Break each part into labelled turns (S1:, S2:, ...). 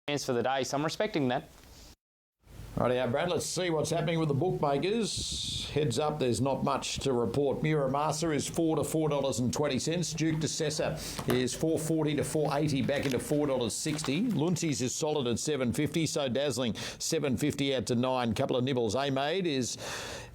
S1: chance for the day, so I'm respecting that.
S2: Rightio, Brad, let's see what's happening with the bookmakers. Heads up, there's not much to report. Muramasa is $4 to $4.20. Duke de Sessa is $4.40 to $4.80, back into $4.60. Luncy's is solid at $7.50. So Dazzling, $7.50 out to $9. Couple of nibbles. A-Maid is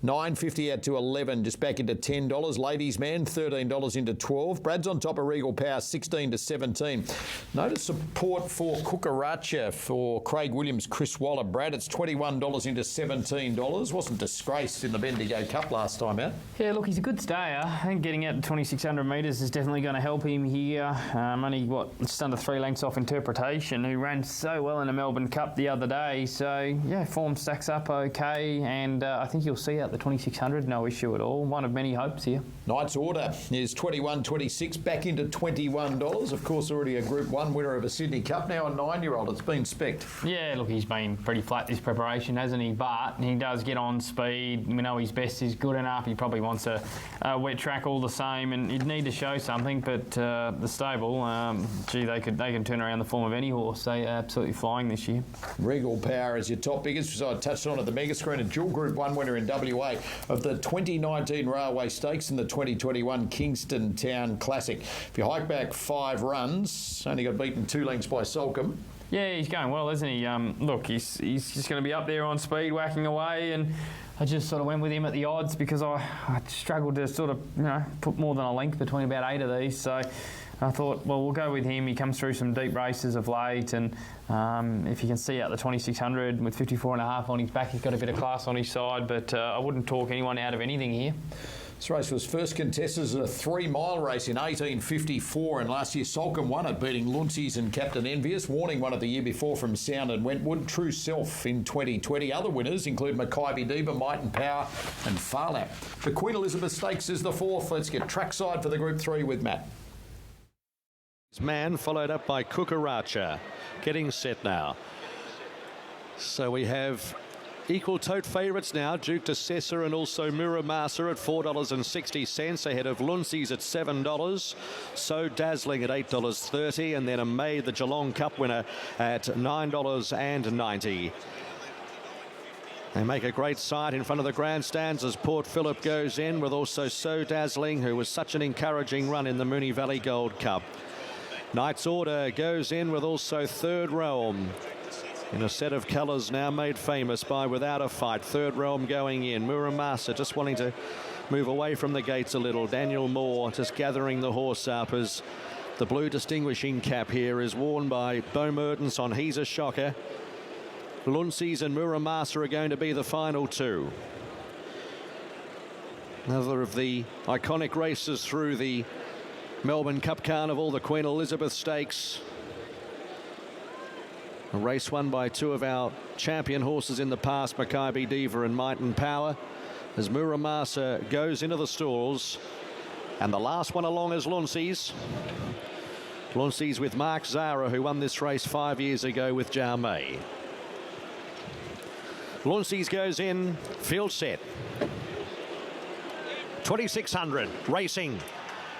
S2: $9.50 out to $11, just back into $10. Ladies Man, $13 into $12. Brad's on top of Regal Power, $16 to $17. Notice support for Kukaracha for Craig Williams, Chris Waller. Brad, it's $21 into $17. Wasn't disgraced in the Bendigo Cup last time out.
S1: Yeah, look, he's a good stayer. I think getting out to 2,600 metres is definitely going to help him here. Only, just under 3 lengths off Interpretation, who ran so well in the Melbourne Cup the other day. So, yeah, form stacks up okay, and I think you'll see out the 2,600, no issue at all. One of many hopes here.
S2: Knight's Order is $21.26, back into $21. Of course, already a Group 1 winner of a Sydney Cup, now a 9-year-old. It's been specced.
S1: Yeah, look, he's been pretty flat this preparation, hasn't he? But he does get on speed. We know his best is good enough. He probably wants a wet track all the same, and he'd need to show something. But the stable, they can turn around the form of any horse. They are absolutely flying this year.
S2: Regal Power is your top biggest, as I touched on at the mega screen. A dual Group 1 winner in WA of the 2019 Railway Stakes and the 2021 Kingston Town Classic. If you hike back 5 runs, only got beaten 2 lengths by Solcombe.
S1: Yeah, he's going well, isn't he? Look, he's just going to be up there on speed, whacking away, and I just sort of went with him at the odds because I struggled to sort of, put more than a length between about 8 of these. So I thought, well, we'll go with him. He comes through some deep races of late, and if you can see out the 2,600 with 54.5 on his back, he's got a bit of class on his side, but I wouldn't talk anyone out of anything here.
S2: This race was first contested as a 3-mile race in 1854, and last year Solcombe won it, beating Luncy's and Captain Envious. Warning won it the year before from Sound and Wentwood. True Self in 2020. Other winners include Mackay Diva, Might and Power and Farlap. The Queen Elizabeth Stakes is the 4th. Let's get trackside for the Group 3 with Matt.
S3: Man followed up by Kukaracha. Getting set now. So we have equal tote favourites now, Duke de Sessa and also Muramasa at $4.60 ahead of Luncy's at $7. So Dazzling at $8.30, and then A-Maid, the Geelong Cup winner, at $9.90. They make a great sight in front of the grandstands as Port Phillip goes in, with also So Dazzling, who was such an encouraging run in the Moonee Valley Gold Cup. Knight's Order goes in with also Third Realm in a set of colours now made famous by Without a Fight. Third Realm going in. Muramasa just wanting to move away from the gates a little. Daniel Moore just gathering the horse up as the blue distinguishing cap here is worn by Bo Mertens on He's a Shocker. Luncy's and Muramasa are going to be the final 2. Another of the iconic races through the Melbourne Cup Carnival, the Queen Elizabeth Stakes. A race won by 2 of our champion horses in the past, Mackay Diva and Might and Power, as Muramasa goes into the stalls. And the last one along is Luncy's. Luncy's with Mark Zara, who won this race 5 years ago with Jarmay. Luncy's goes in, field set. 2,600, racing.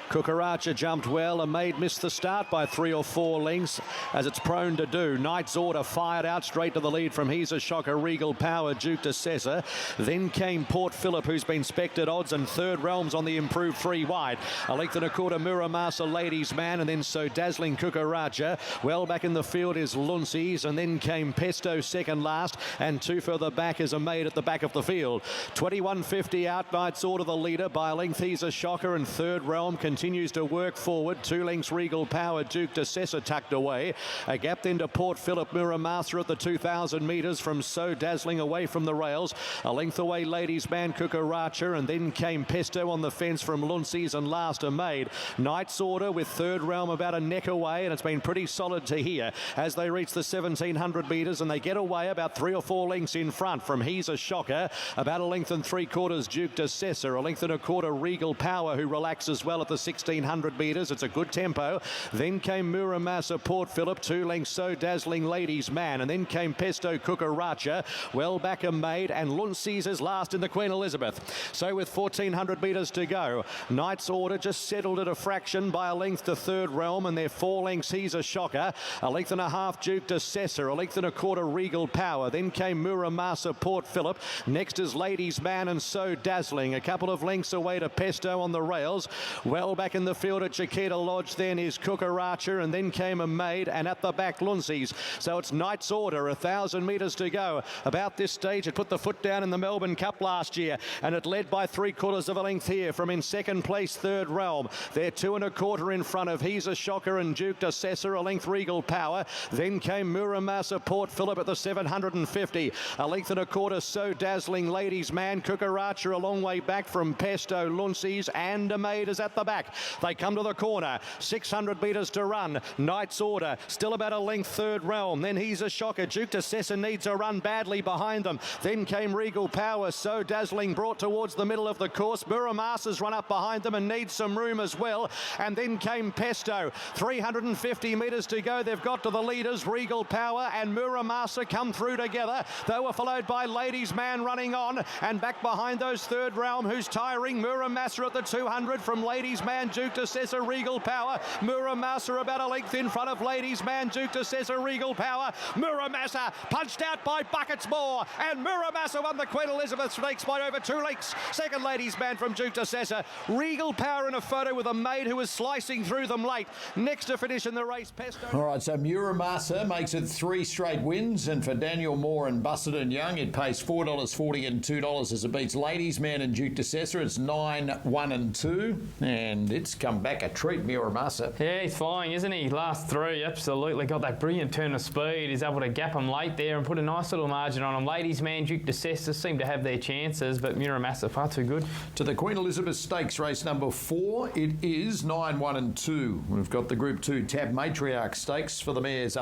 S3: Kukaracha jumped well. A-Maid missed the start by 3 or 4 lengths, as it's prone to do. Knight's Order fired out straight to the lead from He's a Shocker, Regal Power, Duke de Sessa. Then came Port Phillip, who's been specced at odds, and Third Realm's on the improved 3 wide. A length and a quarter, Muramasa, Ladies Man, and then So Dazzling, Kukaracha. Well back in the field is Luncy's, and then came Pesto second last, and 2 further back is A-Maid at the back of the field. 21.50 out, Knight's Order the leader by a length. He's a Shocker, and Third Realm continues to work forward. 2 lengths Regal Power, Duke de Sessa tucked away. A gap into Port Phillip, Muramasa at the 2,000 metres from So Dazzling away from the rails. A length away Ladies Man, Kukaracha, and then came Pesto on the fence from Luncy's, and last A-Maid. Knight's Order with Third Realm about a neck away, and it's been pretty solid to here as they reach the 1,700 metres, and they get away about 3 or 4 lengths in front from He's a Shocker. About a length and 3/4 Duke de Sessa. A length and a quarter Regal Power, who relaxes well at the 1600 metres. It's a good tempo. Then came Muramasa, Port Phillip, 2 lengths So Dazzling Ladies Man, and then came Pesto Kukaracha, well back a maid, and Luncy's is last in the Queen Elizabeth. So with 1400 metres to go, Knight's Order just settled at a fraction by a length to Third Realm, and they're 4 lengths. He's a Shocker, a length and a half Duke de Sessa, a length and a quarter Regal Power. Then came Muramasa, Port Phillip. Next is Ladies Man and So Dazzling, a couple of lengths away to Pesto on the rails. Well back in the field at Chiquita Lodge then is Kukaracha, and then came a maid, and at the back Luncy's. So it's Knight's Order, 1,000 metres to go. About this stage it put the foot down in the Melbourne Cup last year, and it led by 3/4 of a length here from in second place Third Realm. They're 2 1/4 in front of He's a Shocker and Duke de Sessa, a length Regal Power. Then came Muramasa, Port Phillip at the 750, a length and a quarter So Dazzling Ladies Man. Kukaracha a long way back from Pesto, Luncy's, and a maid is at the back. They come to the corner, 600 metres to run. Knight's Order still about a length Third Realm. Then He's a Shocker. Duke de Sessa needs a run badly behind them. Then came Regal Power, So Dazzling brought towards the middle of the course. Muramasa's run up behind them and needs some room as well. And then came Pesto. 350 metres to go. They've got to the leaders. Regal Power and Muramasa come through together. They were followed by Ladies Man running on, and back behind those Third Realm, who's tiring. Muramasa at the 200 from Ladies Man, Duke de Sessa, Regal Power. Muramasa about a length in front of Ladies Man, Duke de Sessa, Regal Power. Muramasa punched out by buckets more, and Muramasa won the Queen Elizabeth Stakes by over 2 lengths. Second Ladies Man from Duke de Sessa. Regal Power in a photo with a maid who was slicing through them late. Next to finish in the race, Pesto.
S2: All right, so Muramasa makes it 3 straight wins, and for Daniel Moore and Busselton Young, it pays $4.40 and $2 as it beats Ladies Man and Duke de Sessa. It's 9, 1 and 2, and it's come back a treat, Muramasa.
S1: Yeah, he's flying, isn't he? Last 3, absolutely. Got that brilliant turn of speed. He's able to gap him late there and put a nice little margin on him. Ladies Man, Duke de Sessa seem to have their chances, but Muramasa far too good.
S2: To the Queen Elizabeth Stakes, race number 4, it is 9, 1 and 2. We've got the Group 2 Tab Matriarch Stakes for the mares.